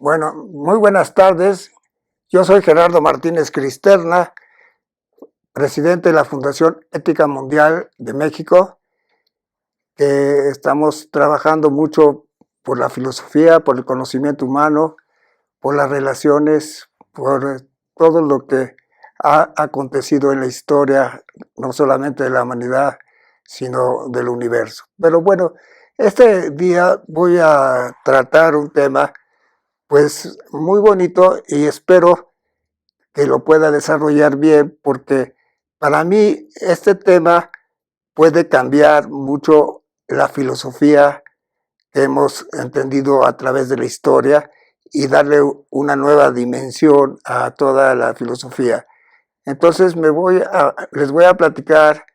Bueno, muy buenas tardes. Yo soy Gerardo Martínez Cristerna, presidente de la Fundación Ética Mundial de México, que estamos trabajando mucho por la filosofía, por el conocimiento humano, por las relaciones, por todo lo que ha acontecido en la historia, no solamente de la humanidad, sino del universo. Pero bueno, este día voy a tratar un tema pues muy bonito y espero que lo pueda desarrollar bien, porque para mí este tema puede cambiar mucho la filosofía que hemos entendido a través de la historia y darle una nueva dimensión a toda la filosofía. Entonces les voy a platicar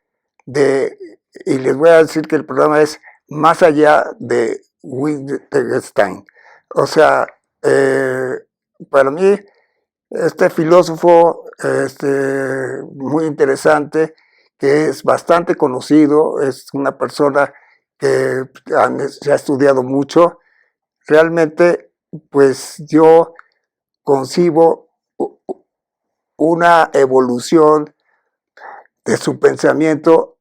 y les voy a decir que el programa es Más allá de Wittgenstein. O sea, para mí este filósofo muy interesante, que es bastante conocido, es una persona que se ha estudiado mucho. Realmente, pues yo concibo una evolución de su pensamiento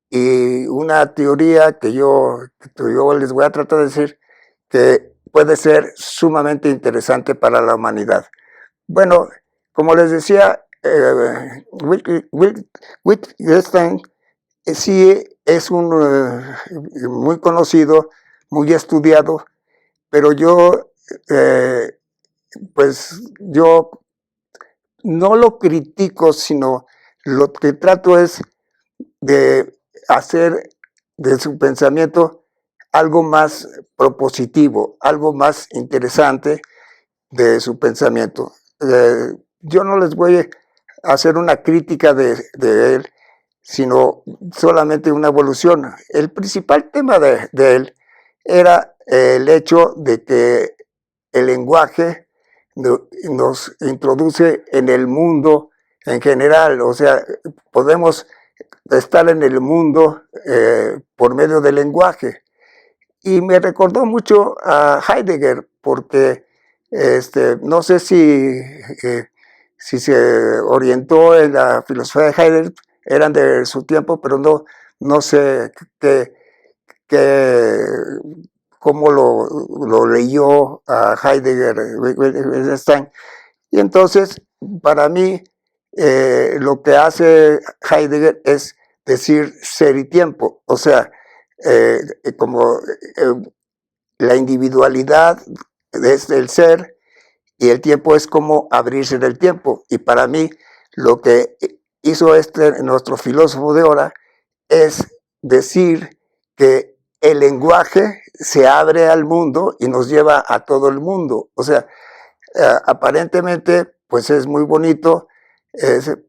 y una teoría que yo les voy a tratar de decir que puede ser sumamente interesante para la humanidad. Bueno, como les decía, Wittgenstein sí es muy conocido, muy estudiado, pero yo no lo critico, sino lo que trato es de hacer de su pensamiento algo más propositivo, algo más interesante de su pensamiento. Yo no les voy a hacer una crítica de él, sino solamente una evolución. El principal tema de él era el hecho de que el lenguaje nos introduce en el mundo en general, o sea, podemos estar en el mundo por medio del lenguaje. Y me recordó mucho a Heidegger, porque no sé si se orientó en la filosofía de Heidegger, eran de su tiempo, pero no sé qué, cómo lo leyó a Heidegger, Wittgenstein. Y entonces, para mí, lo que hace Heidegger es decir ser y tiempo, o sea, como la individualidad es el ser y el tiempo es como abrirse del tiempo. Y para mí, lo que hizo nuestro filósofo de ahora es decir que el lenguaje se abre al mundo y nos lleva a todo el mundo. O sea, aparentemente, pues es muy bonito,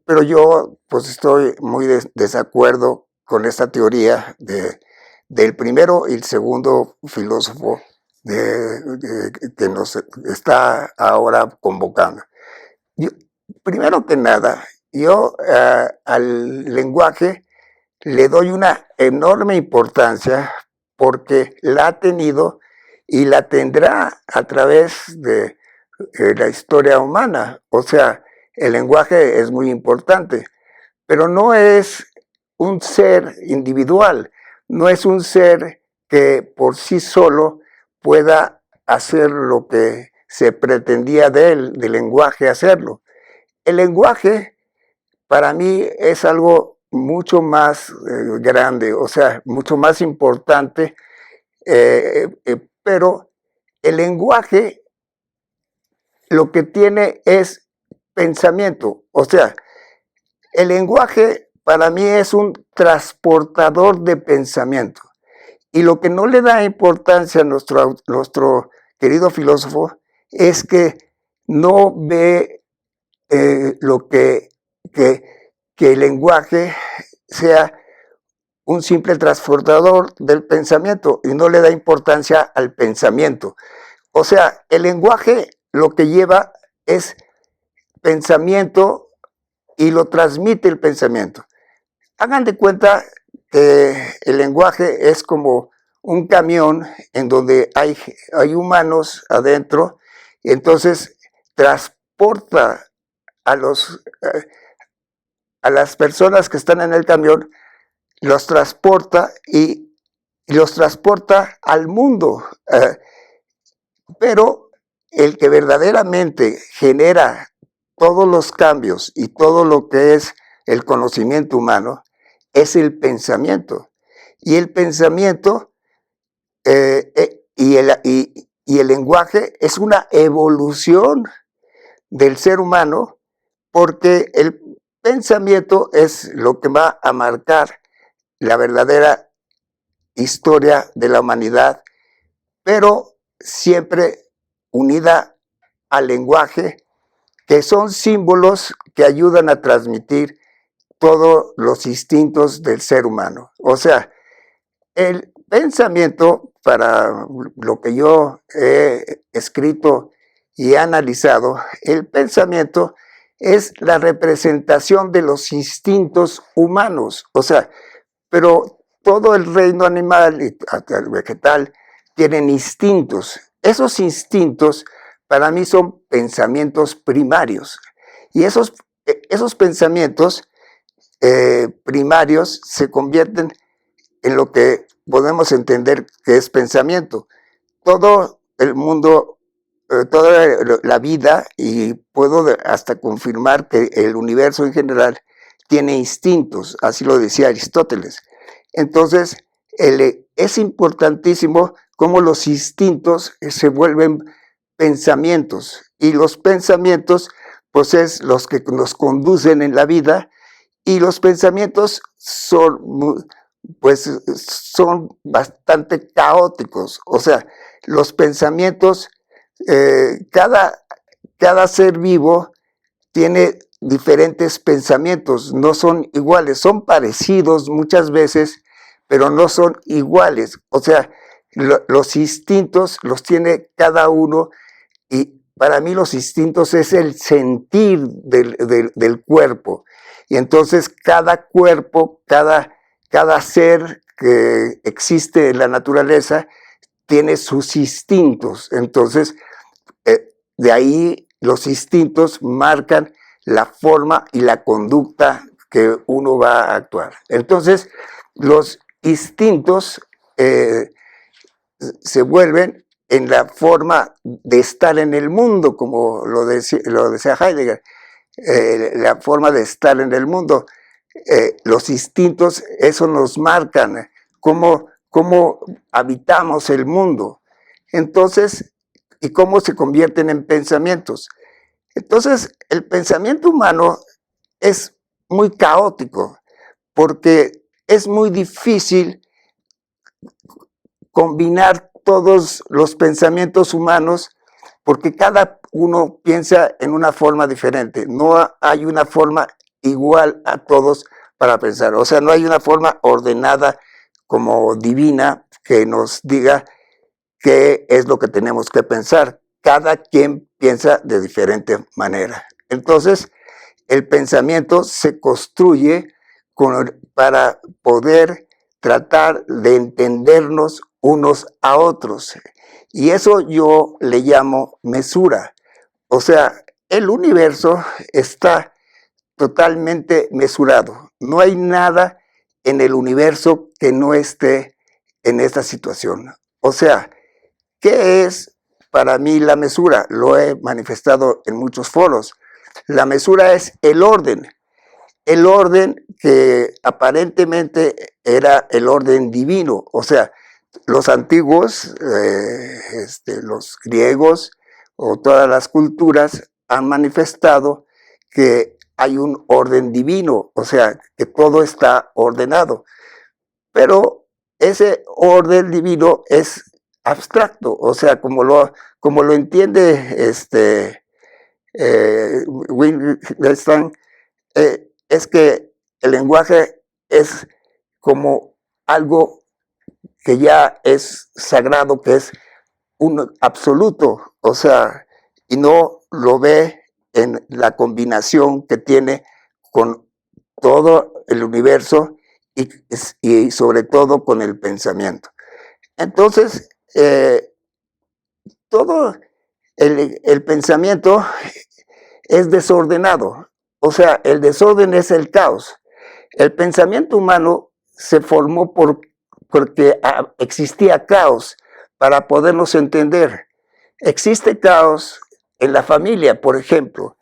pero yo pues estoy muy desacuerdo con esta teoría del primero y el segundo filósofo que nos está ahora convocando. Yo, primero que nada, yo al lenguaje le doy una enorme importancia porque la ha tenido y la tendrá a través de la historia humana. O sea, el lenguaje es muy importante, pero no es un ser individual, no es un ser que por sí solo pueda hacer lo que se pretendía de él, del lenguaje, hacerlo. El lenguaje para mí es algo mucho más grande, o sea, mucho más importante, pero el lenguaje lo que tiene es pensamiento, o sea, el lenguaje para mí es un transportador de pensamiento. Y lo que no le da importancia a nuestro querido filósofo es que no ve lo que el lenguaje sea un simple transportador del pensamiento y no le da importancia al pensamiento. O sea, el lenguaje lo que lleva es pensamiento y lo transmite el pensamiento. Hagan de cuenta que el lenguaje es como un camión en donde hay humanos adentro Entonces transporta a a las personas que están en el camión, los transporta y los transporta al mundo. Pero el que verdaderamente genera todos los cambios y todo lo que es el conocimiento humano es el pensamiento. Y el pensamiento y el lenguaje es una evolución del ser humano, porque el pensamiento es lo que va a marcar la verdadera historia de la humanidad, pero siempre unida al lenguaje, que son símbolos que ayudan a transmitir todos los instintos del ser humano. O sea, el pensamiento, para lo que yo he escrito y he analizado, el pensamiento es la representación de los instintos humanos. O sea, pero todo el reino animal y hasta el vegetal tienen instintos. Esos instintos para mí son pensamientos primarios. Y esos pensamientos primarios se convierten en lo que podemos entender que es pensamiento. Todo el mundo, toda la vida, y puedo hasta confirmar que el universo en general tiene instintos, así lo decía Aristóteles. Entonces, es importantísimo cómo los instintos se vuelven pensamientos, y los pensamientos pues es los que nos conducen en la vida, y los pensamientos son bastante caóticos. O sea, los pensamientos, cada ser vivo tiene diferentes pensamientos, no son iguales, son parecidos muchas veces, pero no son iguales. O sea, los instintos los tiene cada uno, y para mí los instintos es el sentir del cuerpo. Y entonces cada cuerpo, cada ser que existe en la naturaleza tiene sus instintos. Entonces, de ahí los instintos marcan la forma y la conducta que uno va a actuar. Entonces, los instintos se vuelven en la forma de estar en el mundo, como lo decía Heidegger, la forma de estar en el mundo. Los instintos, eso nos marcan cómo habitamos el mundo. Entonces, y cómo se convierten en pensamientos. Entonces, el pensamiento humano es muy caótico, porque es muy difícil combinar todos los pensamientos humanos, porque cada uno piensa en una forma diferente. No hay una forma igual a todos para pensar. O sea, no hay una forma ordenada como divina que nos diga qué es lo que tenemos que pensar. Cada quien piensa de diferente manera. Entonces, el pensamiento se construye para poder tratar de entendernos unos a otros. Y eso yo le llamo mesura. O sea, el universo está totalmente mesurado. No hay nada en el universo que no esté en esta situación. O sea, ¿qué es para mí la mesura? Lo he manifestado en muchos foros. La mesura es el orden que aparentemente era el orden divino. O sea, los antiguos, los griegos o todas las culturas han manifestado que hay un orden divino, o sea, que todo está ordenado. Pero ese orden divino es abstracto, o sea, como lo entiende Wittgenstein, es que el lenguaje es como algo que ya es sagrado, que es un absoluto, o sea, y no lo ve en la combinación que tiene con todo el universo y sobre todo con el pensamiento. Entonces, todo el pensamiento es desordenado, o sea, el desorden es el caos. El pensamiento humano se formó porque existía caos para podernos entender. Existe caos en la familia, por ejemplo.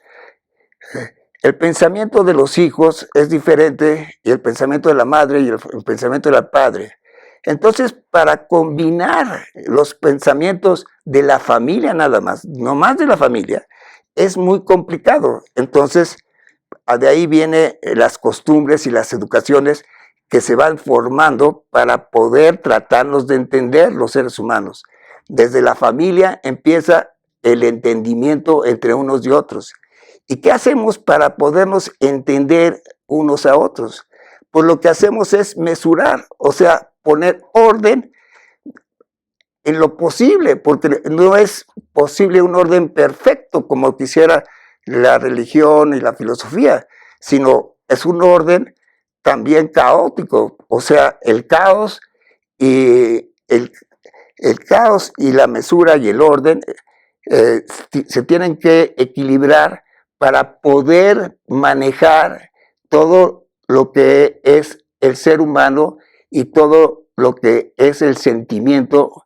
El pensamiento de los hijos es diferente y el pensamiento de la madre y el pensamiento del padre. Entonces, para combinar los pensamientos de la familia nada más, no más de la familia, es muy complicado. Entonces, de ahí vienen las costumbres y las educaciones que se van formando para poder tratarnos de entender los seres humanos. Desde la familia empieza el entendimiento entre unos y otros. ¿Y qué hacemos para podernos entender unos a otros? Pues lo que hacemos es mesurar, o sea, poner orden en lo posible, porque no es posible un orden perfecto como quisiera la religión y la filosofía, sino es un orden también caótico, o sea, y el caos y la mesura y el orden se tienen que equilibrar para poder manejar todo lo que es el ser humano y todo lo que es el sentimiento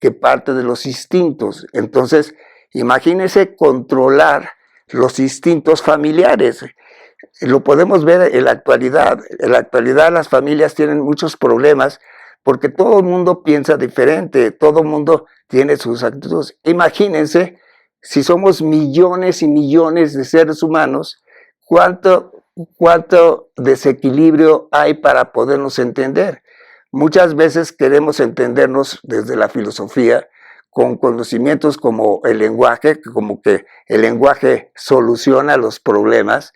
que parte de los instintos. Entonces, imagínense controlar los instintos familiares. Lo podemos ver en la actualidad. En la actualidad las familias tienen muchos problemas porque todo el mundo piensa diferente, todo el mundo tiene sus actitudes. Imagínense si somos millones y millones de seres humanos, cuánto desequilibrio hay para podernos entender. Muchas veces queremos entendernos desde la filosofía con conocimientos como el lenguaje, como que el lenguaje soluciona los problemas,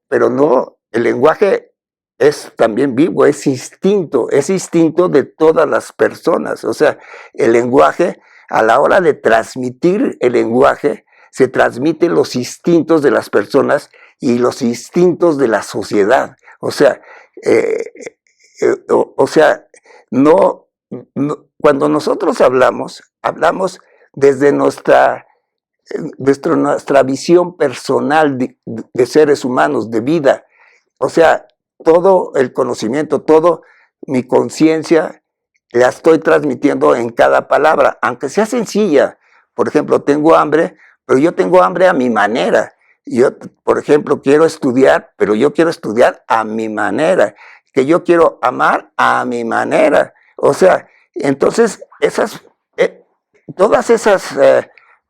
pero no, el lenguaje es también vivo, es instinto de todas las personas. O sea, el lenguaje, a la hora de transmitir el lenguaje, se transmiten los instintos de las personas y los instintos de la sociedad. O sea, cuando nosotros hablamos desde nuestra visión personal de seres humanos, de vida. O sea, todo el conocimiento, toda mi conciencia la estoy transmitiendo en cada palabra, aunque sea sencilla. Por ejemplo, tengo hambre, pero yo tengo hambre a mi manera. Yo, por ejemplo, quiero estudiar, pero yo quiero estudiar a mi manera. Que yo quiero amar a mi manera. O sea, entonces, todas esas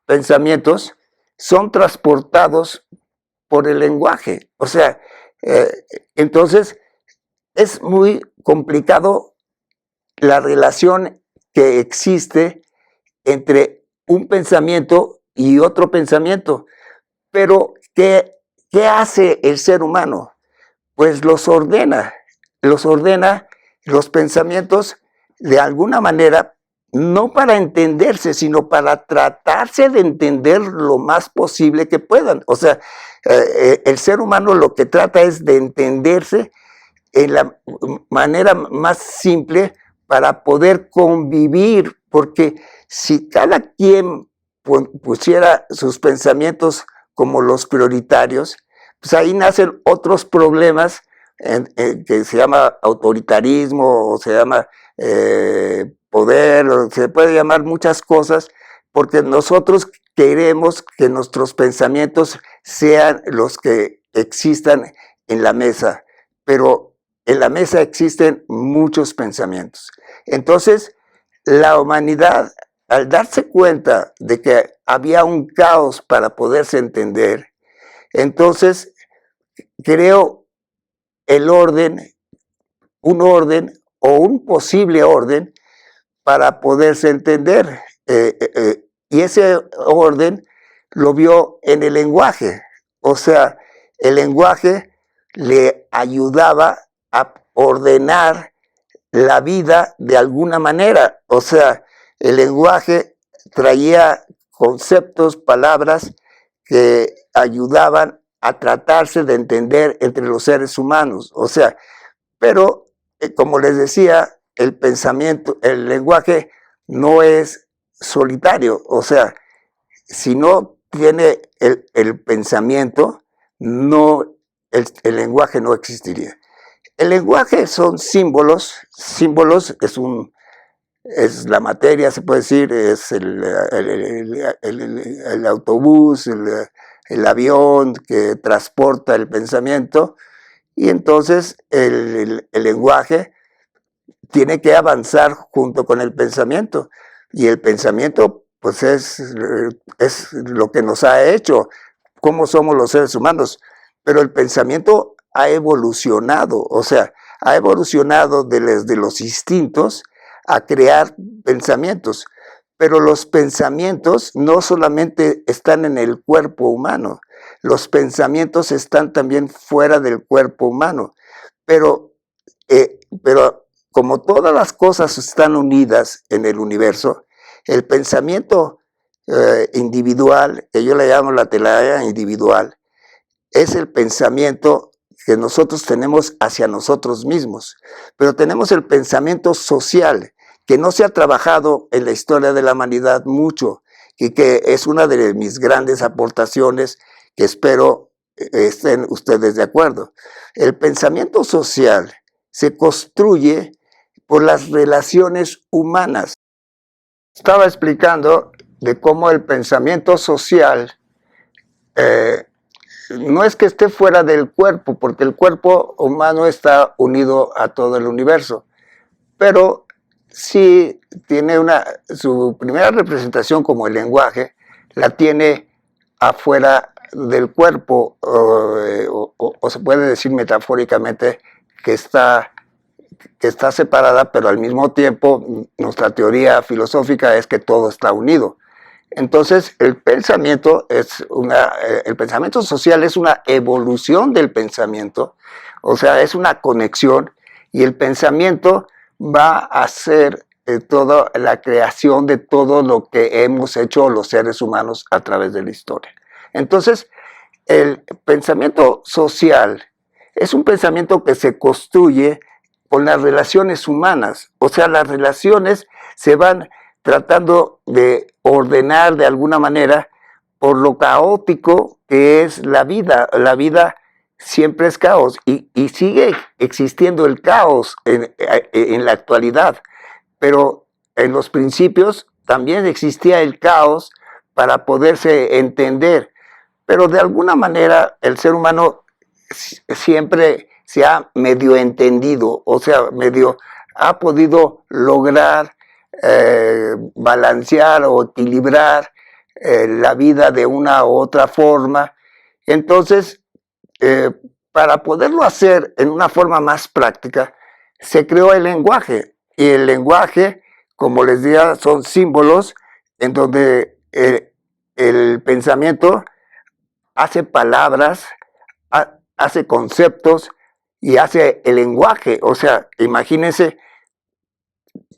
pensamientos son transportados por el lenguaje. O sea, entonces es muy complicado la relación que existe entre un pensamiento y otro pensamiento. Pero, ¿qué hace el ser humano? Pues los ordena los pensamientos de alguna manera, no para entenderse, sino para tratarse de entender lo más posible que puedan. O sea, el ser humano lo que trata es de entenderse en la manera más simple para poder convivir, porque si cada quien pusiera sus pensamientos como los prioritarios, pues ahí nacen otros problemas que se llama autoritarismo, o se llama poder, o se puede llamar muchas cosas, porque nosotros queremos que nuestros pensamientos sean los que existan en la mesa, pero en la mesa existen muchos pensamientos. Entonces, la humanidad, al darse cuenta de que había un caos para poderse entender, entonces creó el orden, un orden o un posible orden para poderse entender. Y ese orden lo vio en el lenguaje. O sea, el lenguaje le ayudaba a ordenar la vida de alguna manera. O sea, el lenguaje traía conceptos, palabras que ayudaban a tratarse de entender entre los seres humanos. O sea, pero como les decía, el pensamiento, el lenguaje no es solitario. O sea, si no tiene el pensamiento, no, el lenguaje no existiría. El lenguaje son símbolos, símbolos es la materia, se puede decir, es el autobús, el avión que transporta el pensamiento, y entonces el lenguaje tiene que avanzar junto con el pensamiento, y el pensamiento pues es lo que nos ha hecho, cómo somos los seres humanos, pero el pensamiento ha evolucionado, o sea, ha evolucionado desde los instintos a crear pensamientos, pero los pensamientos no solamente están en el cuerpo humano, los pensamientos están también fuera del cuerpo humano, pero, pero como todas las cosas están unidas en el universo, el pensamiento individual, que yo le llamo la telaraña individual, es el pensamiento que nosotros tenemos hacia nosotros mismos, pero tenemos el pensamiento social, que no se ha trabajado en la historia de la humanidad mucho, y que es una de mis grandes aportaciones que espero estén ustedes de acuerdo. El pensamiento social se construye por las relaciones humanas. Estaba explicando de cómo el pensamiento social no es que esté fuera del cuerpo, porque el cuerpo humano está unido a todo el universo, pero sí tiene su primera representación como el lenguaje, la tiene afuera del cuerpo, o se puede decir metafóricamente que está separada, pero al mismo tiempo nuestra teoría filosófica es que todo está unido. Entonces, el pensamiento social es una evolución del pensamiento, o sea, es una conexión, y el pensamiento va a ser toda la creación de todo lo que hemos hecho los seres humanos a través de la historia. Entonces, el pensamiento social es un pensamiento que se construye con las relaciones humanas, o sea, las relaciones se van tratando de ordenar de alguna manera por lo caótico que es la vida. La vida siempre es caos y sigue existiendo el caos en la actualidad, pero en los principios también existía el caos para poderse entender, pero de alguna manera el ser humano siempre se ha medio entendido, o sea, medio ha podido lograr balancear o equilibrar la vida de una u otra forma. Entonces, para poderlo hacer en una forma más práctica, se creó el lenguaje. Y el lenguaje, como les decía, son símbolos en donde el pensamiento hace palabras, hace conceptos y hace el lenguaje. O sea, imagínense,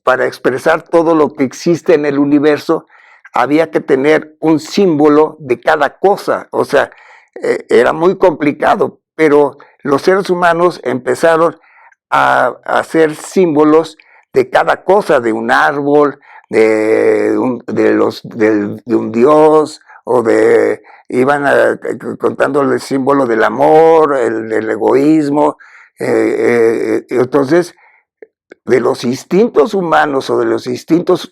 para expresar todo lo que existe en el universo, había que tener un símbolo de cada cosa. O sea, era muy complicado, pero los seres humanos empezaron a hacer símbolos de cada cosa, de un árbol, de un dios, o iban contando el símbolo del amor, el egoísmo. Entonces, de los instintos humanos o de los instintos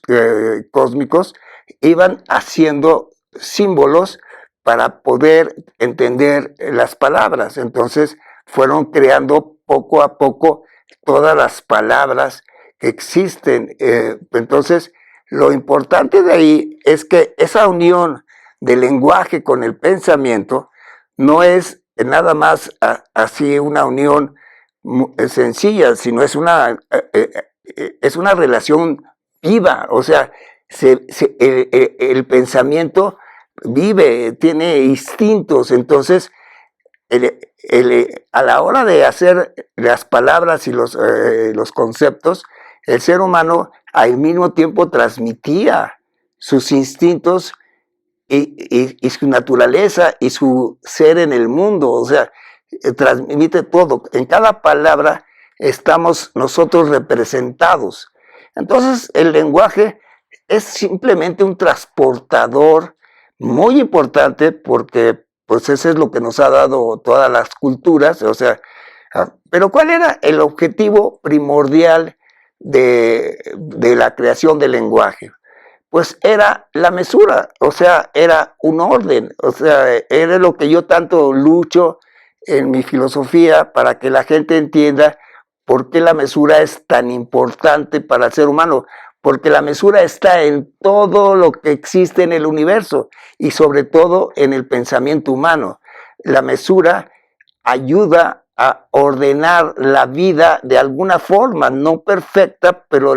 cósmicos, iban haciendo símbolos para poder entender las palabras. Entonces fueron creando poco a poco todas las palabras que existen. Entonces, lo importante de ahí es que esa unión del lenguaje con el pensamiento no es nada más así una unión sencilla, sino es una relación viva. O sea, el pensamiento vive, tiene instintos. Entonces, a la hora de hacer las palabras y los conceptos, el ser humano al mismo tiempo transmitía sus instintos y su naturaleza y su ser en el mundo. O sea, transmite todo. En cada palabra estamos nosotros representados. Entonces, el lenguaje es simplemente un transportador muy importante porque pues ese es lo que nos ha dado todas las culturas, o sea, pero ¿cuál era el objetivo primordial de la creación del lenguaje? Pues era la mesura, o sea, era un orden, o sea, era lo que yo tanto lucho en mi filosofía para que la gente entienda por qué la mesura es tan importante para el ser humano, porque la mesura está en todo lo que existe en el universo y sobre todo en el pensamiento humano. La mesura ayuda a ordenar la vida de alguna forma, no perfecta, pero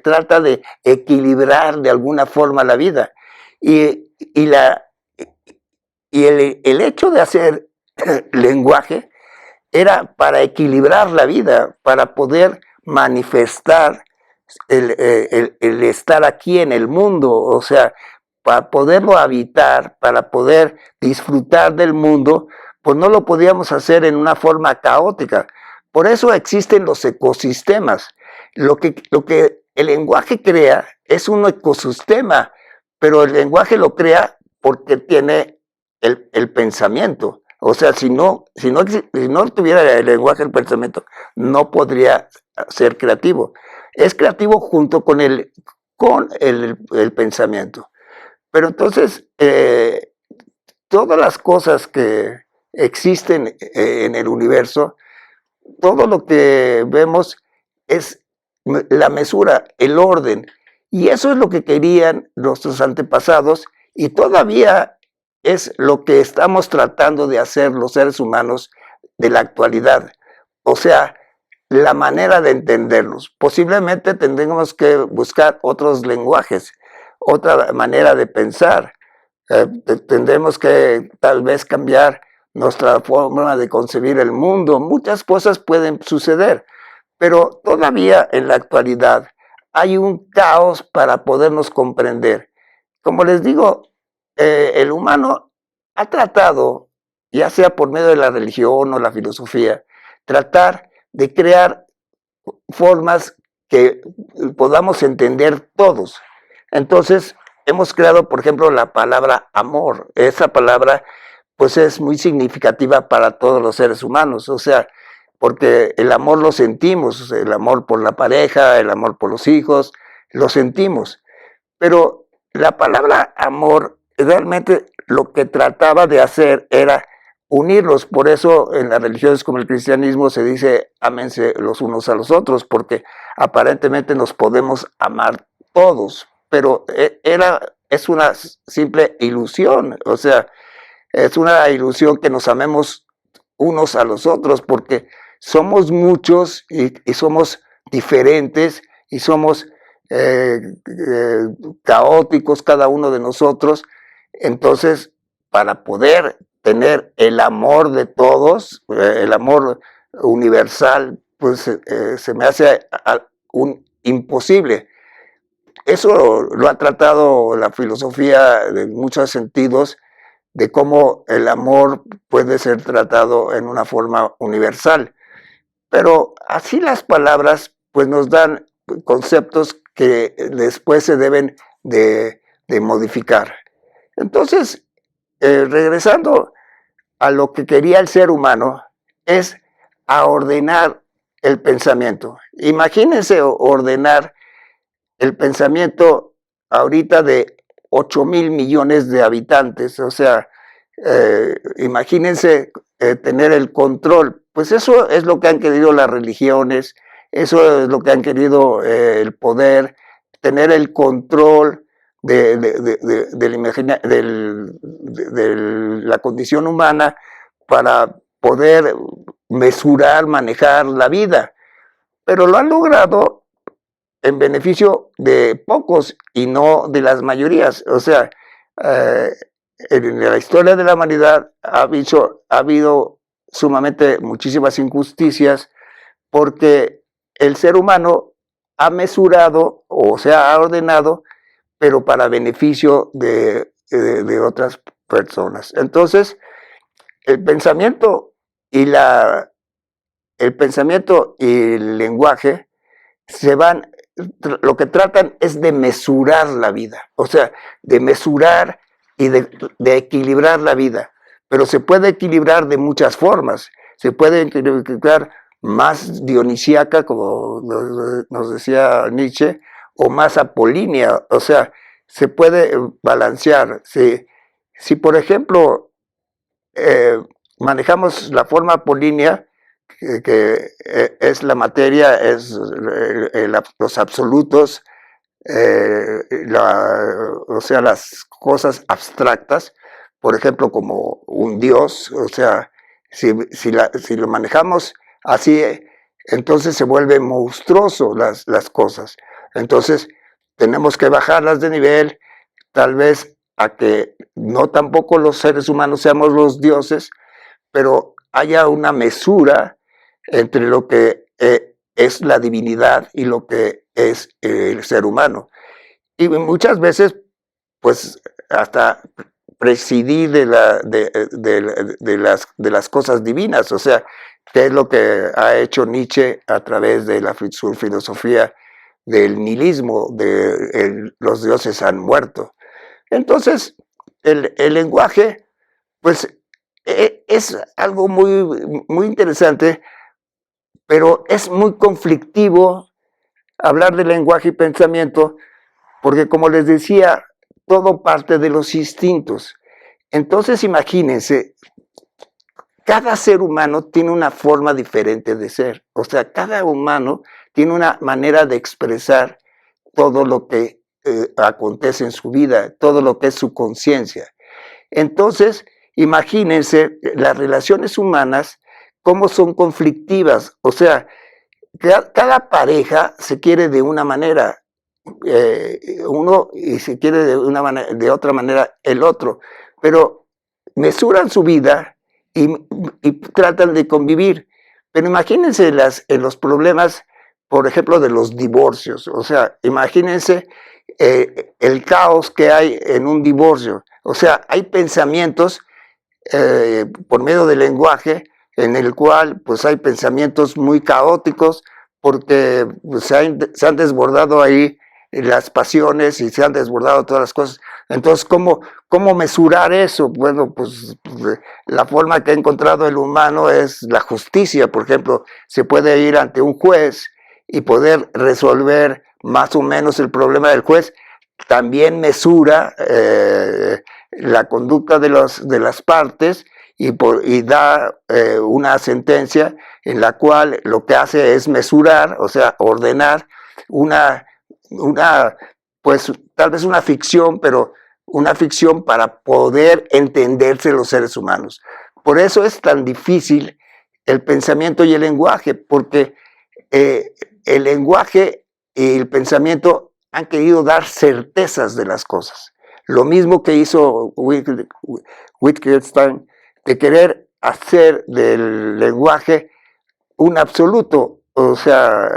trata de equilibrar de alguna forma la vida. Y, la, y el hecho de hacer lenguaje era para equilibrar la vida, para poder manifestar el estar aquí en el mundo, o sea, para poderlo habitar, para poder disfrutar del mundo, pues no lo podíamos hacer en una forma caótica. Por eso existen los ecosistemas. Lo que el lenguaje crea es un ecosistema, pero el lenguaje lo crea porque tiene el pensamiento. O sea, si no tuviera el lenguaje, el pensamiento, no podría ser creativo. Es creativo junto con el pensamiento. Pero entonces, todas las cosas que existen en el universo, todo lo que vemos es la mesura, el orden. Y eso es lo que querían nuestros antepasados y todavía es lo que estamos tratando de hacer los seres humanos de la actualidad. O sea, la manera de entenderlos. Posiblemente tendremos que buscar otros lenguajes, otra manera de pensar. Tendremos que tal vez cambiar nuestra forma de concebir el mundo. Muchas cosas pueden suceder, pero todavía en la actualidad hay un caos para podernos comprender. Como les digo, el humano ha tratado, ya sea por medio de la religión o la filosofía, tratar de crear formas que podamos entender todos. Entonces, hemos creado, por ejemplo, la palabra amor. Esa palabra, pues, es muy significativa para todos los seres humanos. O sea, porque el amor lo sentimos, el amor por la pareja, el amor por los hijos, lo sentimos. Pero la palabra amor realmente lo que trataba de hacer era unirlos. Por eso en las religiones como el cristianismo se dice ámense los unos a los otros, porque aparentemente nos podemos amar todos, pero es una simple ilusión, o sea, es una ilusión que nos amemos unos a los otros, porque somos muchos y somos diferentes y somos caóticos cada uno de nosotros. Entonces, para poder tener el amor de todos, el amor universal, pues se me hace imposible. Eso lo ha tratado la filosofía en muchos sentidos, de cómo el amor puede ser tratado en una forma universal. Pero así las palabras pues nos dan conceptos que después se deben de modificar. Entonces, regresando a lo que quería el ser humano, es a ordenar el pensamiento. Imagínense ordenar el pensamiento ahorita de 8,000 millones de habitantes, o sea, imagínense tener el control. Pues eso es lo que han querido las religiones, eso es lo que han querido el poder, tener el control de la condición humana para poder mesurar, manejar la vida. Pero lo han logrado en beneficio de pocos y no de las mayorías. O sea, en la historia de la humanidad ha habido sumamente muchísimas injusticias porque el ser humano ha mesurado o se ha ordenado, pero para beneficio de otras personas. Entonces, el pensamiento y el lenguaje lo que tratan es de mesurar la vida, o sea, de mesurar y de equilibrar la vida. Pero se puede equilibrar de muchas formas. Se puede equilibrar más dionisíaca, como nos decía Nietzsche, o más apolínea. O sea, se puede balancear. Si por ejemplo, manejamos la forma apolínea, que es la materia, es los absolutos, o sea, las cosas abstractas, por ejemplo, como un Dios, o sea, si lo manejamos así, entonces se vuelve monstruoso las cosas. Entonces, tenemos que bajarlas de nivel, tal vez a que no tampoco los seres humanos seamos los dioses, pero haya una mesura entre lo que es la divinidad y lo que es el ser humano. Y muchas veces, pues, hasta presidir de las cosas divinas, o sea, que es lo que ha hecho Nietzsche a través de su filosofía del nihilismo, los dioses han muerto. Entonces, el lenguaje, pues, es algo muy interesante, pero es muy conflictivo hablar de lenguaje y pensamiento, porque como les decía, todo parte de los instintos. Entonces imagínense, cada ser humano tiene una forma diferente de ser. O sea, cada humano tiene una manera de expresar todo lo que acontece en su vida, todo lo que es su conciencia. Entonces, imagínense las relaciones humanas, cómo son conflictivas. O sea, cada pareja se quiere de una manera, uno y se quiere de otra manera el otro, pero mesuran su vida y tratan de convivir. Pero imagínense los problemas, por ejemplo, de los divorcios. O sea, imagínense el caos que hay en un divorcio. O sea, hay pensamientos por medio del lenguaje en el cual pues hay pensamientos muy caóticos porque pues, se han desbordado ahí las pasiones y se han desbordado todas las cosas. Entonces, ¿cómo mesurar eso? Bueno, pues la forma que ha encontrado el humano es la justicia. Por ejemplo, se puede ir ante un juez y poder resolver más o menos el problema del juez. También mesura la conducta de las partes y da una sentencia en la cual lo que hace es mesurar, o sea, ordenar una pues tal vez una ficción, pero una ficción para poder entenderse los seres humanos. Por eso es tan difícil el pensamiento y el lenguaje, porque el lenguaje y el pensamiento han querido dar certezas de las cosas. Lo mismo que hizo Wittgenstein, de querer hacer del lenguaje un absoluto. O sea,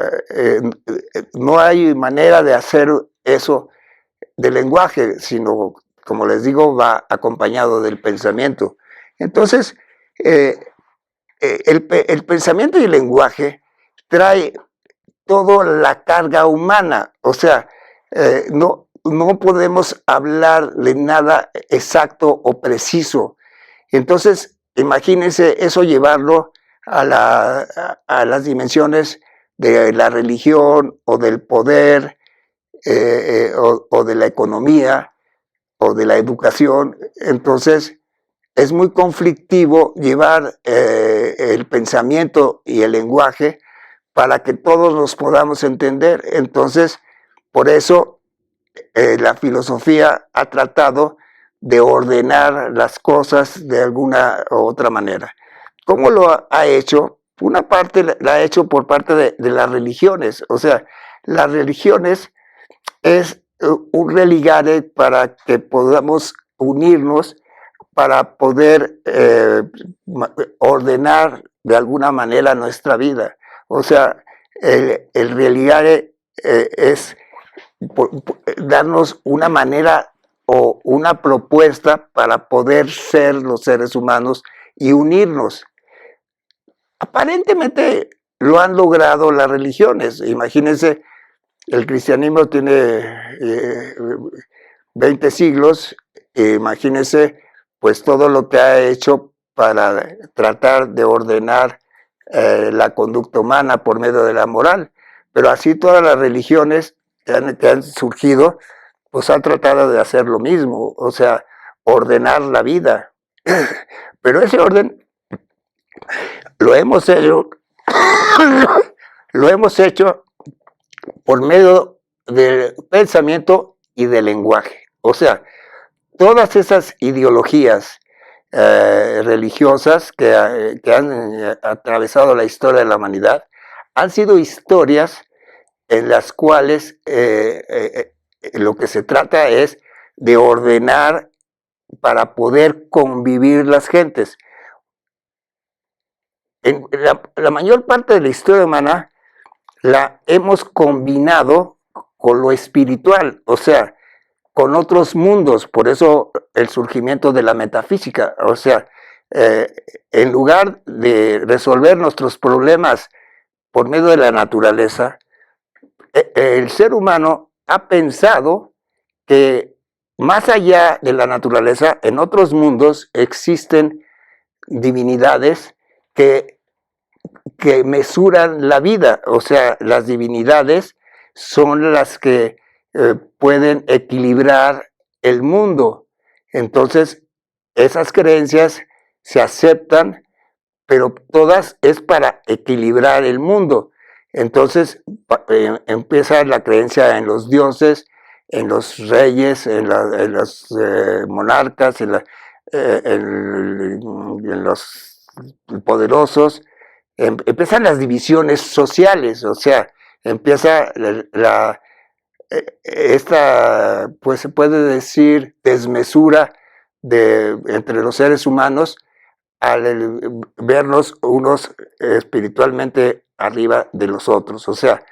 no hay manera de hacer eso del lenguaje, sino, como les digo, va acompañado del pensamiento. Entonces, el pensamiento y el lenguaje trae toda la carga humana. O sea, no podemos hablar de nada exacto o preciso. Entonces, imagínense eso llevarlo a las dimensiones de la religión o del poder o de la economía o de la educación. Entonces, es muy conflictivo llevar el pensamiento y el lenguaje para que todos nos podamos entender. Entonces, por eso la filosofía ha tratado de ordenar las cosas de alguna u otra manera. ¿Cómo lo ha hecho? Una parte la ha hecho por parte de las religiones. O sea, las religiones es un religare para que podamos unirnos, para poder ordenar de alguna manera nuestra vida. O sea, el religare es darnos una manera o una propuesta para poder ser los seres humanos y unirnos. Aparentemente lo han logrado las religiones. Imagínense, el cristianismo tiene 20 siglos Imagínense, pues todo lo que ha hecho para tratar de ordenar la conducta humana por medio de la moral. Pero así todas las religiones que han surgido, pues han tratado de hacer lo mismo, o sea, ordenar la vida. Pero ese orden lo hemos hecho, lo hemos hecho por medio del pensamiento y del lenguaje. O sea, todas esas ideologías religiosas que han atravesado la historia de la humanidad han sido historias en las cuales lo que se trata es de ordenar para poder convivir las gentes. En la mayor parte de la historia humana la hemos combinado con lo espiritual, o sea, con otros mundos, por eso el surgimiento de la metafísica, o sea, en lugar de resolver nuestros problemas por medio de la naturaleza, el ser humano ha pensado que más allá de la naturaleza, en otros mundos existen divinidades que mesuran la vida, o sea, las divinidades son las que pueden equilibrar el mundo. Entonces, esas creencias se aceptan, pero todas es para equilibrar el mundo. Entonces, empieza la creencia en los dioses, en los reyes, en los monarcas, en los poderosos. Empiezan las divisiones sociales, o sea, empieza esta, pues se puede decir, desmesura entre los seres humanos al vernos unos espiritualmente arriba de los otros. O sea,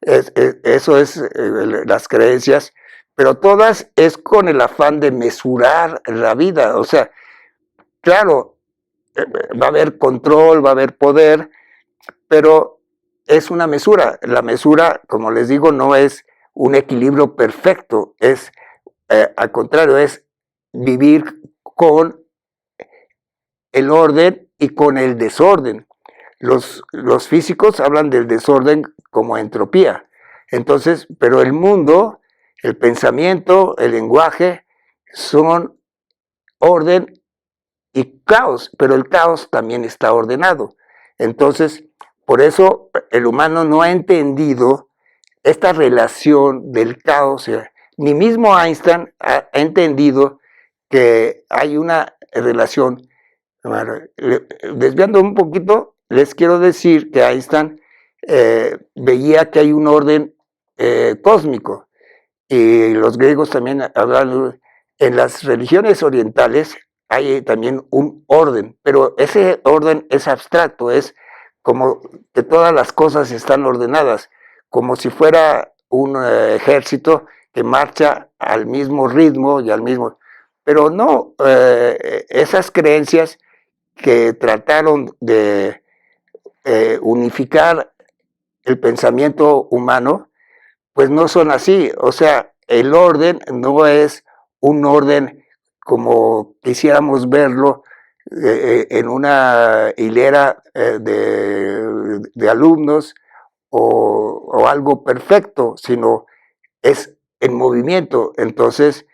eso es las creencias, pero todas es con el afán de mesurar la vida. O sea, claro, va a haber control, va a haber poder, pero es una mesura. La mesura, como les digo, no es un equilibrio perfecto, es al contrario, es vivir con el orden y con el desorden. Los físicos hablan del desorden como entropía. Entonces, pero el mundo, el pensamiento, el lenguaje son orden y caos, pero el caos también está ordenado. Entonces, por eso el humano no ha entendido esta relación del caos, ni mismo Einstein ha entendido que hay una relación. Desviando un poquito, les quiero decir que Einstein veía que hay un orden cósmico, y los griegos también hablan. En las religiones orientales hay también un orden, pero ese orden es abstracto, es como que todas las cosas están ordenadas, como si fuera un ejército que marcha al mismo ritmo y al mismo. Pero no, esas creencias que trataron de unificar el pensamiento humano, pues no son así. O sea, el orden no es un orden como quisiéramos verlo en una hilera de alumnos o algo perfecto, sino es en movimiento. Entonces,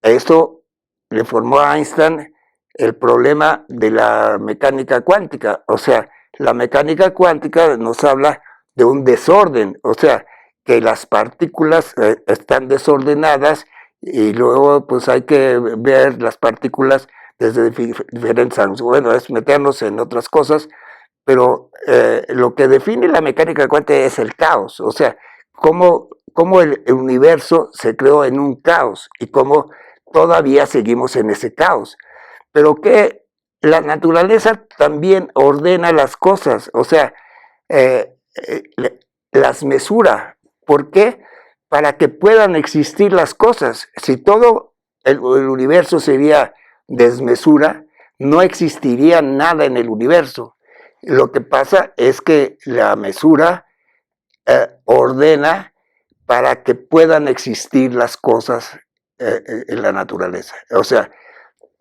esto le formó a Einstein el problema de la mecánica cuántica. O sea, la mecánica cuántica nos habla de un desorden, o sea, que las partículas están desordenadas y luego pues hay que ver las partículas desde diferentes ángulos. Bueno, es meternos en otras cosas, pero lo que define la mecánica cuántica es el caos, o sea, cómo el universo se creó en un caos y cómo todavía seguimos en ese caos. Pero que la naturaleza también ordena las cosas, o sea, las mesura. ¿Por qué? Para que puedan existir las cosas. Si todo el universo sería desmesura, no existiría nada en el universo. Lo que pasa es que la mesura ordena para que puedan existir las cosas en la naturaleza. O sea,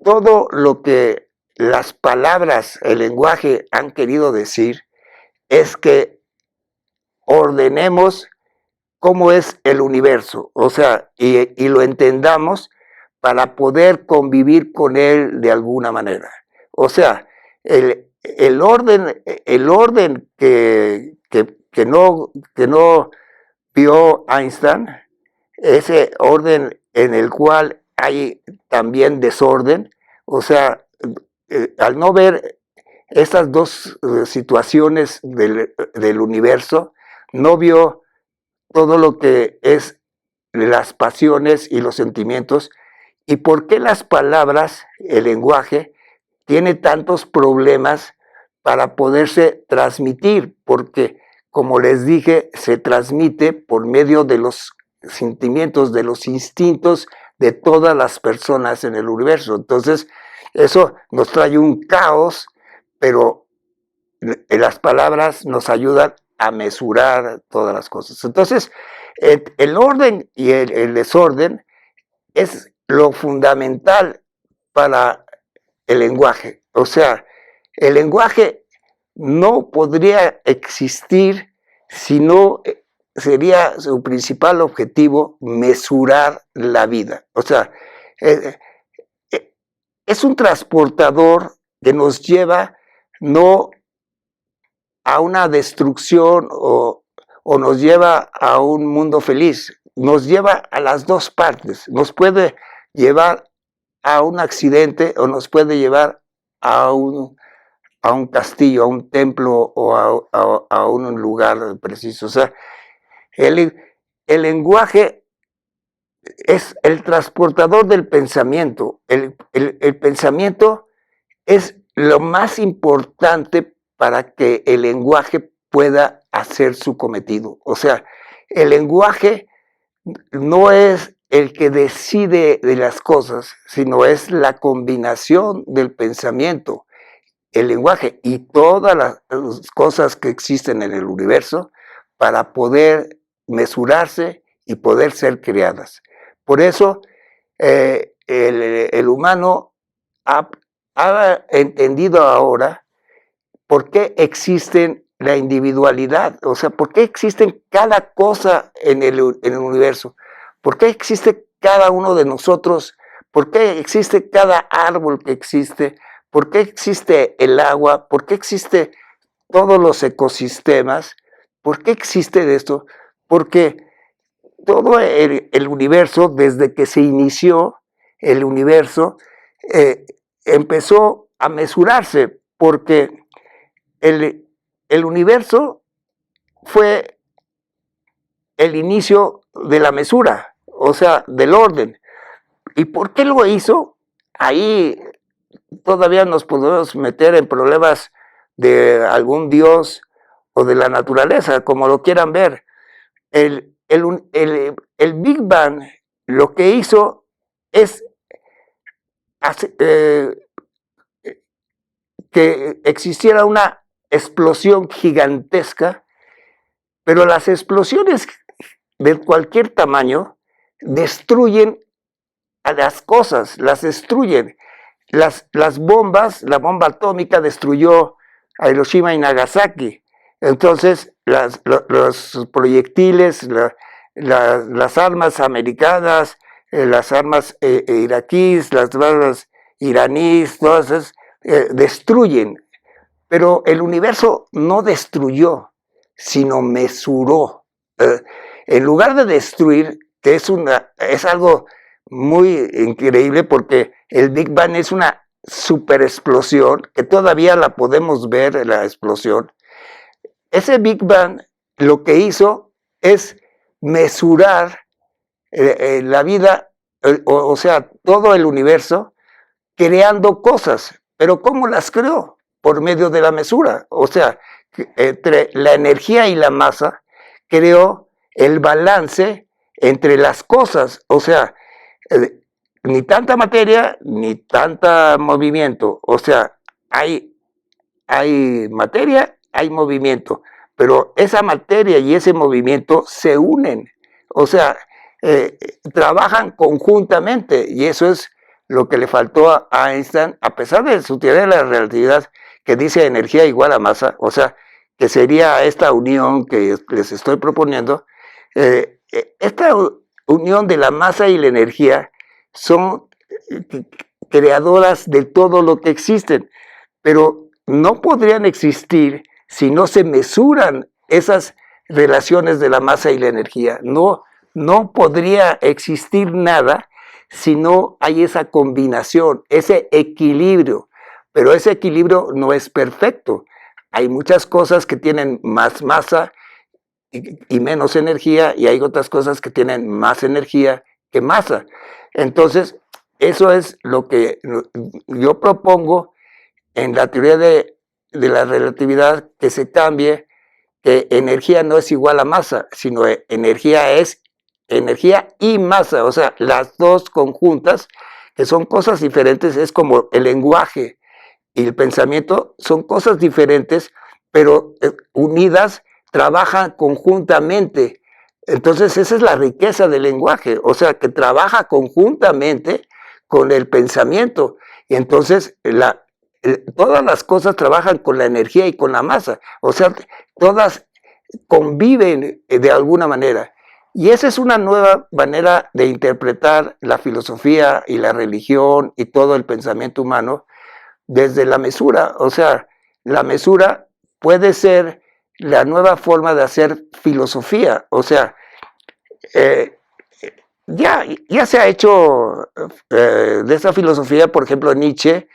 todo lo que las palabras, el lenguaje han querido decir es que ordenemos cómo es el universo, o sea, y lo entendamos para poder convivir con él de alguna manera. O sea, el orden que no vio Einstein, ese orden en el cual hay también desorden, o sea, al no ver estas dos situaciones del universo, no vio todo lo que es las pasiones y los sentimientos, y por qué las palabras, el lenguaje, tiene tantos problemas para poderse transmitir, porque, como les dije, se transmite por medio de los sentimientos, de los instintos de todas las personas en el universo. Entonces, eso nos trae un caos, pero las palabras nos ayudan a mesurar todas las cosas. Entonces, el orden y el desorden es lo fundamental para el lenguaje. O sea, el lenguaje no podría existir si no sería su principal objetivo mesurar la vida. O sea, eh, es un transportador que nos lleva no a una destrucción o nos lleva a un mundo feliz, nos lleva a las dos partes, nos puede llevar a un accidente o nos puede llevar a un castillo, a un templo o a un lugar preciso. O sea, el lenguaje es el transportador del pensamiento. El pensamiento es lo más importante para que el lenguaje pueda hacer su cometido. O sea, el lenguaje no es el que decide de las cosas, sino es la combinación del pensamiento, el lenguaje y todas las cosas que existen en el universo para poder mesurarse y poder ser creadas. Por eso el humano ha entendido ahora por qué existen la individualidad, o sea, por qué existen cada cosa en el universo, por qué existe cada uno de nosotros, por qué existe cada árbol que existe, por qué existe el agua, por qué existe todos los ecosistemas, por qué existe esto, porque todo el universo, desde que se inició el universo, empezó a mesurarse, porque el universo fue el inicio de la mesura, o sea, del orden. ¿Y por qué lo hizo? Ahí todavía nos podemos meter en problemas de algún dios o de la naturaleza, como lo quieran ver. El Big Bang lo que hizo es que existiera una explosión gigantesca, pero las explosiones de cualquier tamaño destruyen a las cosas, las destruyen. Las bombas, la bomba atómica destruyó a Hiroshima y Nagasaki. Entonces, los proyectiles, las armas americanas, las armas iraquíes, las armas iraníes, todas esas, destruyen. Pero el universo no destruyó, sino mesuró. En lugar de destruir, que es algo muy increíble, porque el Big Bang es una super explosión, que todavía la podemos ver, la explosión. Ese Big Bang lo que hizo es mesurar la vida, o sea, todo el universo, creando cosas. Pero ¿cómo las creó? Por medio de la mesura. O sea, entre la energía y la masa, creó el balance entre las cosas. O sea, ni tanta materia, ni tanta movimiento. O sea, hay materia, hay movimiento, pero esa materia y ese movimiento se unen. O sea, trabajan conjuntamente, y eso es lo que le faltó a Einstein, a pesar de su teoría de la relatividad, que dice energía igual a masa, o sea, que sería esta unión que les estoy proponiendo. Esta unión de la masa y la energía son creadoras de todo lo que existen, pero no podrían existir si no se mesuran esas relaciones de la masa y la energía. No podría existir nada si no hay esa combinación, ese equilibrio. Pero ese equilibrio no es perfecto. Hay muchas cosas que tienen más masa y menos energía, y hay otras cosas que tienen más energía que masa. Entonces, eso es lo que yo propongo en la teoría de la relatividad, que se cambie, que energía no es igual a masa, sino energía es energía y masa, o sea, las dos conjuntas, que son cosas diferentes. Es como el lenguaje y el pensamiento, son cosas diferentes, pero unidas, trabajan conjuntamente. Entonces esa es la riqueza del lenguaje, o sea, que trabaja conjuntamente con el pensamiento, y entonces todas las cosas trabajan con la energía y con la masa, o sea, todas conviven de alguna manera. Y esa es una nueva manera de interpretar la filosofía y la religión y todo el pensamiento humano, desde la mesura. O sea, la mesura puede ser la nueva forma de hacer filosofía. O sea, eh, ya se ha hecho de esa filosofía, por ejemplo, Nietzsche,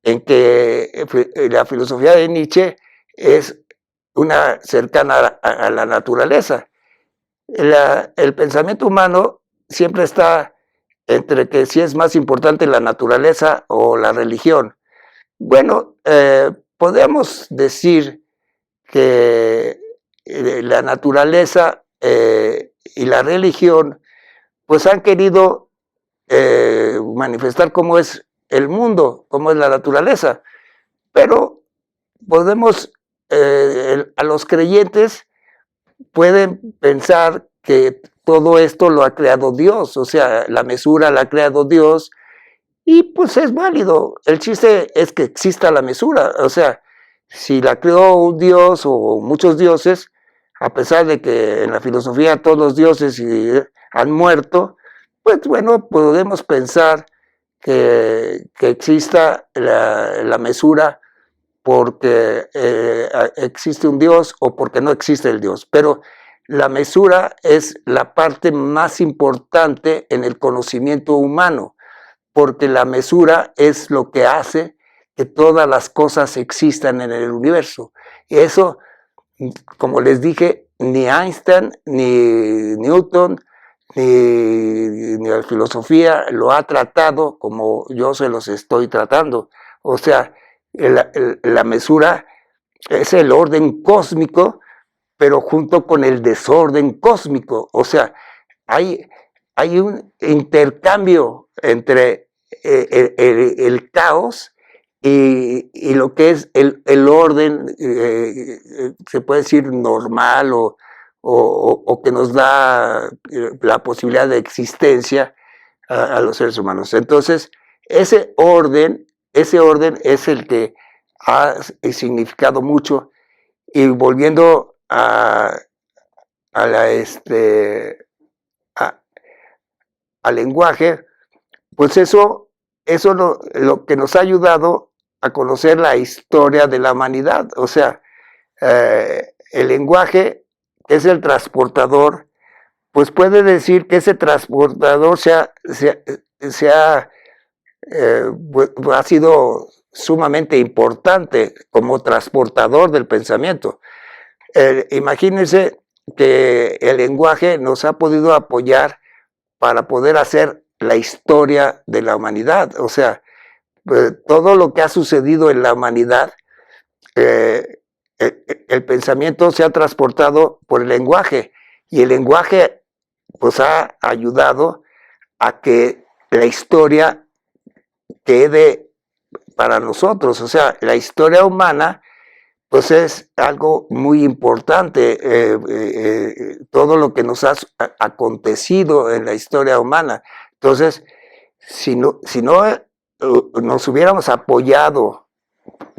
en que la filosofía de Nietzsche es una cercana a la naturaleza. El pensamiento humano siempre está entre que si es más importante la naturaleza o la religión. Bueno, podemos decir que la naturaleza y la religión pues han querido manifestar cómo es el mundo, cómo es la naturaleza, pero podemos, a los creyentes pueden pensar que todo esto lo ha creado Dios, o sea, la mesura la ha creado Dios, y pues es válido. El chiste es que exista la mesura, o sea, si la creó un dios o muchos dioses, a pesar de que en la filosofía todos los dioses han muerto, pues bueno, podemos pensar que exista la mesura porque existe un Dios o porque no existe el Dios. Pero la mesura es la parte más importante en el conocimiento humano, porque la mesura es lo que hace que todas las cosas existan en el universo. Y eso, como les dije, ni Einstein, ni Newton, ni la filosofía lo ha tratado como yo se los estoy tratando. O sea, la mesura es el orden cósmico, pero junto con el desorden cósmico. O sea, hay, hay un intercambio entre el caos y lo que es el orden, se puede decir normal, o que nos da la posibilidad de existencia a los seres humanos. Entonces, ese orden es el que ha significado mucho. Y volviendo a la a, al lenguaje, pues eso lo que nos ha ayudado a conocer la historia de la humanidad. O sea, el lenguaje, que es el transportador, pues puede decir que ese transportador ha sido sumamente importante como transportador del pensamiento. Imagínense que el lenguaje nos ha podido apoyar para poder hacer la historia de la humanidad. O sea, todo lo que ha sucedido en la humanidad, el pensamiento se ha transportado por el lenguaje, y el lenguaje pues ha ayudado a que la historia quede para nosotros. O sea, la historia humana pues es algo muy importante, todo lo que nos ha acontecido en la historia humana. Entonces, si no nos hubiéramos apoyado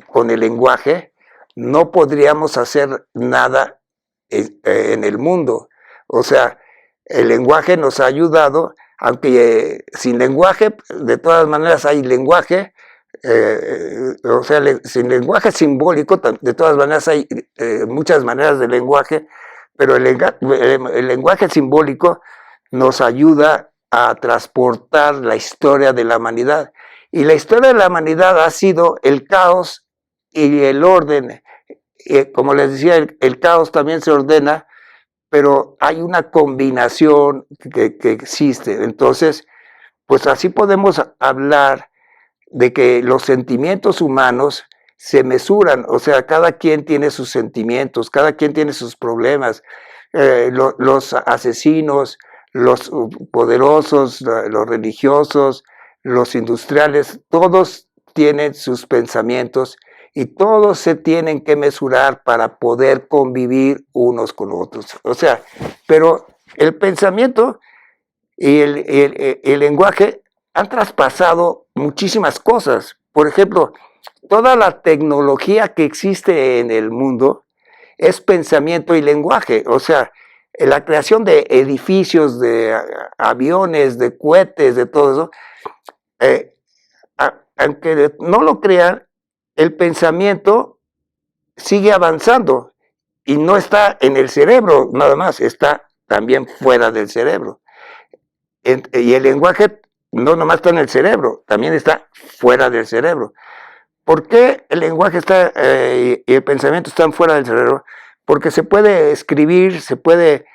con el lenguaje, no podríamos hacer nada en el mundo. O sea, el lenguaje nos ha ayudado, aunque sin lenguaje, de todas maneras hay lenguaje, o sea, sin lenguaje simbólico, de todas maneras hay muchas maneras de lenguaje, pero el lenguaje simbólico nos ayuda a transportar la historia de la humanidad. Y la historia de la humanidad ha sido el caos y el orden. Como les decía, el caos también se ordena, pero hay una combinación que existe. Entonces, pues así podemos hablar de que los sentimientos humanos se mesuran, o sea, cada quien tiene sus sentimientos, cada quien tiene sus problemas. Los asesinos, los poderosos, los religiosos, los industriales, todos tienen sus pensamientos y todos se tienen que mesurar para poder convivir unos con otros. O sea, pero el pensamiento y el lenguaje han traspasado muchísimas cosas. Por ejemplo, toda la tecnología que existe en el mundo es pensamiento y lenguaje. O sea, la creación de edificios, de aviones, de cohetes, de todo eso, aunque no lo crean, el pensamiento sigue avanzando y no está en el cerebro nada más, está también fuera del cerebro. Y el lenguaje no nomás está en el cerebro, también está fuera del cerebro. ¿Por qué el lenguaje está y el pensamiento están fuera del cerebro? Porque se puede escribir, se puede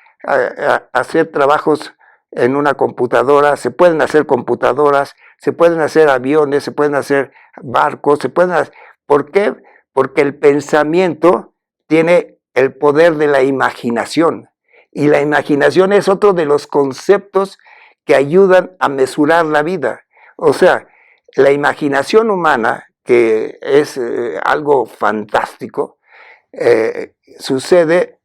hacer trabajos en una computadora, se pueden hacer computadoras, se pueden hacer aviones, se pueden hacer barcos, se pueden hacer... ¿Por qué? Porque el pensamiento tiene el poder de la imaginación. Y la imaginación es otro de los conceptos que ayudan a mesurar la vida. O sea, la imaginación humana, que es algo fantástico, sucede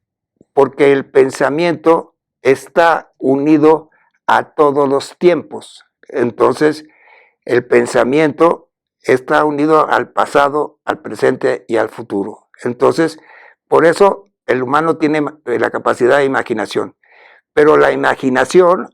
porque el pensamiento está unido a todos los tiempos. Entonces, el pensamiento está unido al pasado, al presente y al futuro. Entonces, por eso el humano tiene la capacidad de imaginación. Pero la imaginación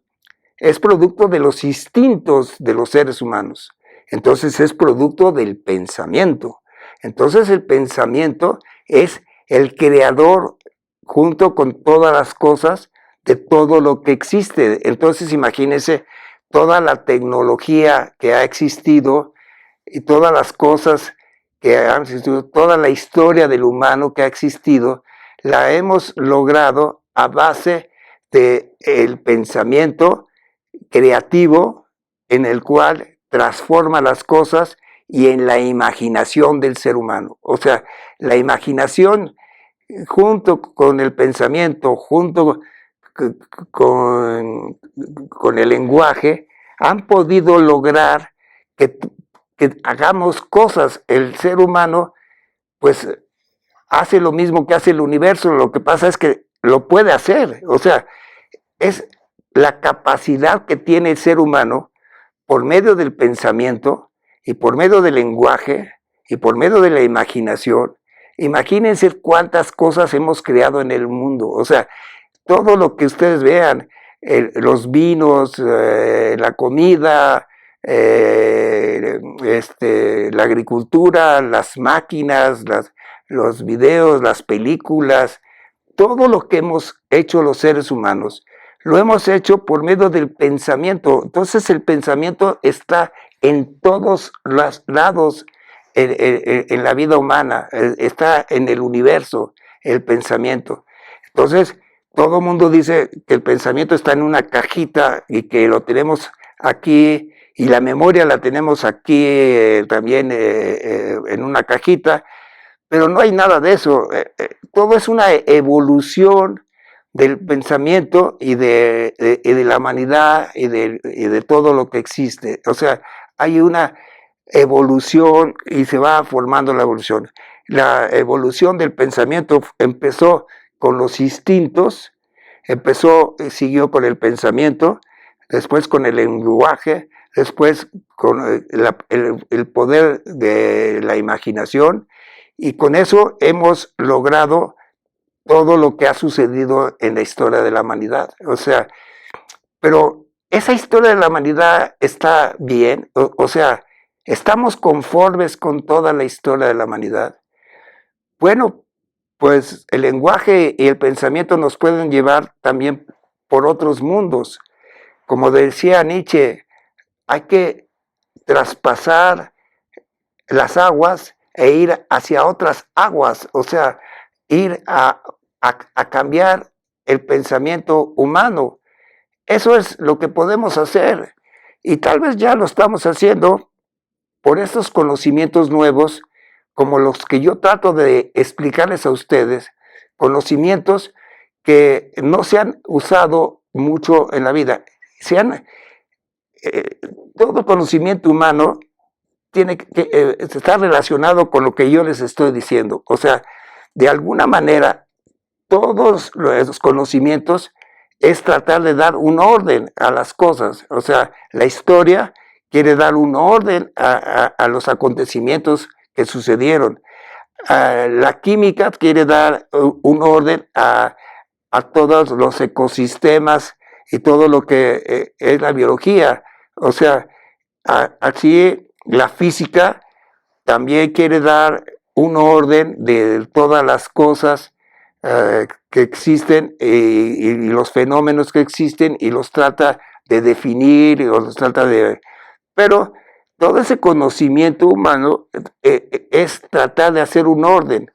es producto de los instintos de los seres humanos. Entonces es producto del pensamiento. Entonces el pensamiento es el creador junto con todas las cosas de todo lo que existe. Entonces imagínense toda la tecnología que ha existido y todas las cosas que han existido, toda la historia del humano que ha existido, la hemos logrado a base del pensamiento creativo en el cual transforma las cosas y en la imaginación del ser humano. O sea, la imaginación junto con el pensamiento, junto con el lenguaje, han podido lograr que hagamos cosas. El ser humano, pues, hace lo mismo que hace el universo, lo que pasa es que lo puede hacer. O sea, es la capacidad que tiene el ser humano por medio del pensamiento y por medio del lenguaje y por medio de la imaginación. Imagínense cuántas cosas hemos creado en el mundo. O sea, todo lo que ustedes vean, los vinos, la comida, la agricultura, las máquinas, los videos, las películas, todo lo que hemos hecho los seres humanos, lo hemos hecho por medio del pensamiento. Entonces el pensamiento está en todos los lados en la vida humana, está en el universo, el pensamiento. Entonces, todo el mundo dice que el pensamiento está en una cajita y que lo tenemos aquí, y la memoria la tenemos aquí también en una cajita, pero no hay nada de eso. Todo es una evolución del pensamiento y de la humanidad y de todo lo que existe. O sea, hay una evolución y se va formando la evolución. la evolución del pensamiento empezó con los instintos, siguió con el pensamiento, después con el lenguaje, después con el poder de la imaginación, y con eso hemos logrado todo lo que ha sucedido en la historia de la humanidad. O sea, pero esa historia de la humanidad está bien, o sea, ¿estamos conformes con toda la historia de la humanidad? Bueno, pues el lenguaje y el pensamiento nos pueden llevar también por otros mundos. Como decía Nietzsche, hay que traspasar las aguas e ir hacia otras aguas, o sea, ir a cambiar el pensamiento humano. Eso es lo que podemos hacer, y tal vez ya lo estamos haciendo por estos conocimientos nuevos, como los que yo trato de explicarles a ustedes, conocimientos que no se han usado mucho en la vida. Todo conocimiento humano tiene que estar relacionado con lo que yo les estoy diciendo. O sea, de alguna manera, todos los conocimientos es tratar de dar un orden a las cosas. O sea, la historia quiere dar un orden a los acontecimientos que sucedieron. La química quiere dar un orden a todos los ecosistemas y todo lo que es la biología. O sea, así la física también quiere dar un orden de todas las cosas que existen y los fenómenos que existen, y los trata de definir, o los trata de... Pero todo ese conocimiento humano es tratar de hacer un orden.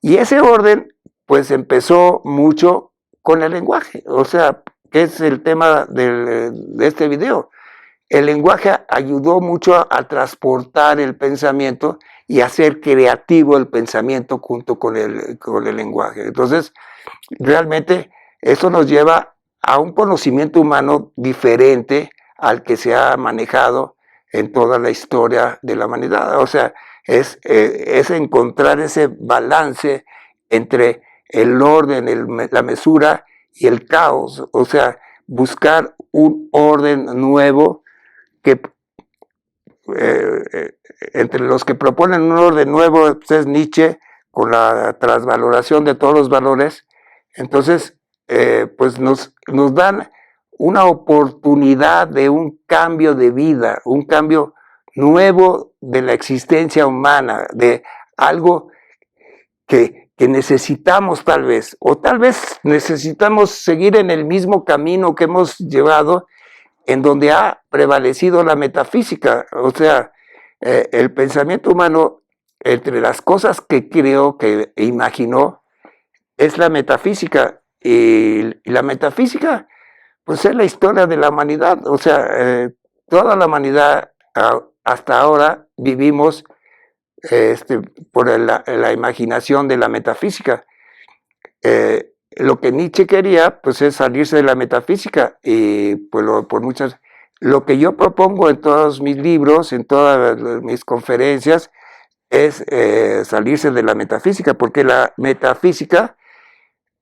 Y ese orden, pues empezó mucho con el lenguaje, o sea, que es el tema de este video. El lenguaje ayudó mucho a transportar el pensamiento y a hacer creativo el pensamiento junto con el lenguaje. Entonces, realmente eso nos lleva a un conocimiento humano diferente al que se ha manejado en toda la historia de la humanidad. O sea, es encontrar ese balance entre el orden, la mesura y el caos. O sea, buscar un orden nuevo que entre los que proponen un orden nuevo pues es Nietzsche, con la transvaloración de todos los valores. Entonces, pues nos dan una oportunidad de un cambio de vida, un cambio nuevo de la existencia humana, de algo que necesitamos tal vez, o tal vez necesitamos seguir en el mismo camino que hemos llevado, en donde ha prevalecido la metafísica. O sea, el pensamiento humano, entre las cosas que creó, que imaginó, es la metafísica. Y la metafísica, pues es la historia de la humanidad. O sea, toda la humanidad hasta ahora vivimos por la imaginación de la metafísica. Lo que Nietzsche quería, pues, es salirse de la metafísica, y pues por muchas... Lo que yo propongo en todos mis libros, en todas mis conferencias, es salirse de la metafísica, porque la metafísica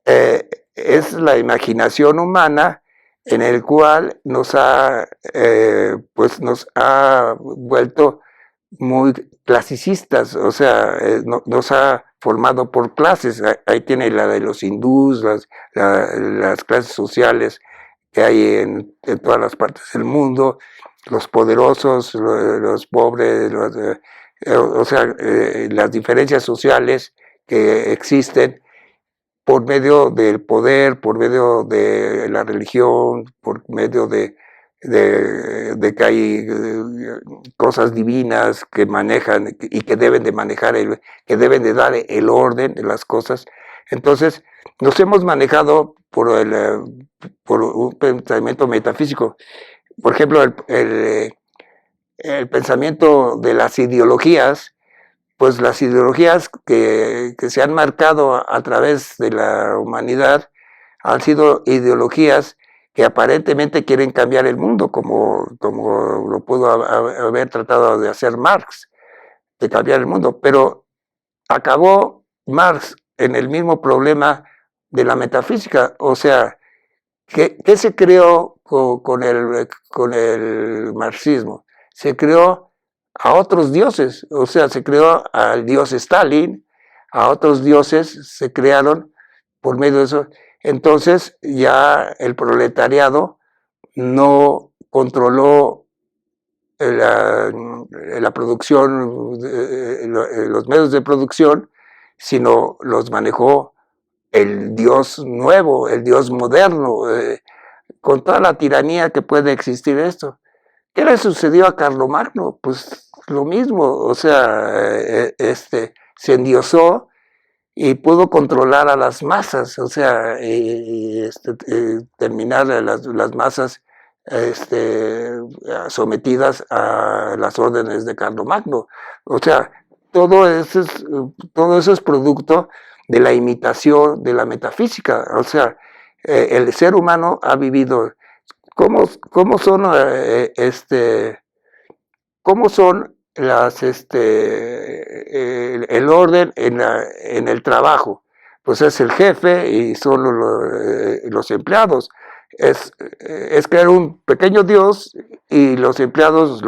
es la imaginación humana en el cual nos ha vuelto muy clasicistas. O sea, nos ha formado por clases. Ahí tiene la de los hindús, las clases sociales que hay en todas las partes del mundo, los poderosos, los pobres, o sea, las diferencias sociales que existen por medio del poder, por medio de la religión, por medio de que hay cosas divinas que manejan y que deben de manejar, que deben de dar el orden de las cosas. Entonces, nos hemos manejado por un pensamiento metafísico. Por ejemplo, el pensamiento de las ideologías, pues las ideologías que se han marcado a través de la humanidad han sido ideologías que aparentemente quieren cambiar el mundo, como lo pudo haber tratado de hacer Marx, de cambiar el mundo. Pero acabó Marx en el mismo problema de la metafísica, o sea, ¿qué se creó con el marxismo? Se creó a otros dioses, o sea, se creó al dios Stalin, a otros dioses se crearon por medio de eso. Entonces ya el proletariado no controló la producción, los medios de producción, sino los manejó el Dios nuevo, el Dios moderno, con toda la tiranía que puede existir esto. ¿Qué le sucedió a Carlomagno? Pues lo mismo, o sea, se endiosó y pudo controlar a las masas, o sea, terminar las masas sometidas a las órdenes de Carlomagno. O sea, todo eso es producto de la imitación de la metafísica. O sea, el ser humano ha vivido. ¿Cómo son cómo son el orden en el trabajo? Pues es el jefe y son los empleados. Es crear un pequeño Dios y los empleados,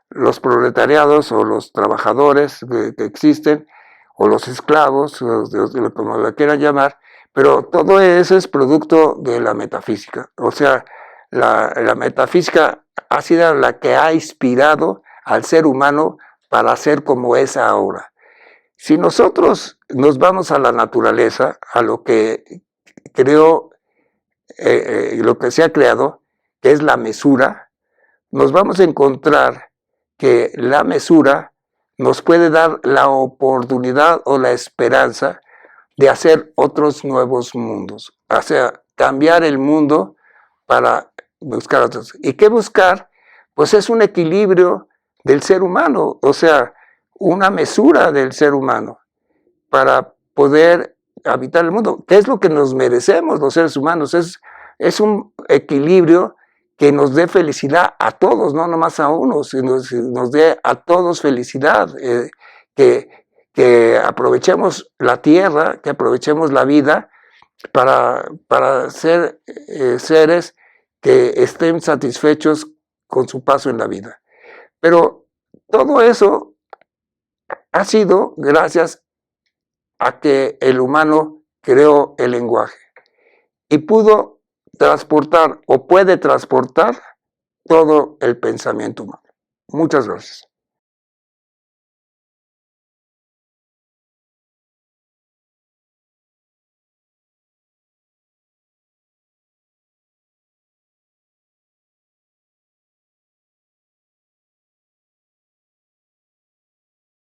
los proletariados o los trabajadores que existen, o los esclavos, como la quieran llamar, pero todo eso es producto de la metafísica. O sea, la metafísica ha sido la que ha inspirado al ser humano para ser como es ahora. Si nosotros nos vamos a la naturaleza, a lo que creó, lo que se ha creado, que es la mesura, nos vamos a encontrar que la mesura nos puede dar la oportunidad o la esperanza de hacer otros nuevos mundos, o sea, cambiar el mundo para buscar otros. ¿Y qué buscar? Pues es un equilibrio del ser humano, o sea, una mesura del ser humano para poder habitar el mundo. ¿Qué es lo que nos merecemos los seres humanos? Es un equilibrio que nos dé felicidad a todos, no nomás a unos, sino nos dé a todos felicidad, que aprovechemos la tierra, que aprovechemos la vida para ser seres que estén satisfechos con su paso en la vida. Pero todo eso ha sido gracias a que el humano creó el lenguaje y pudo transportar o puede transportar todo el pensamiento humano. Muchas gracias.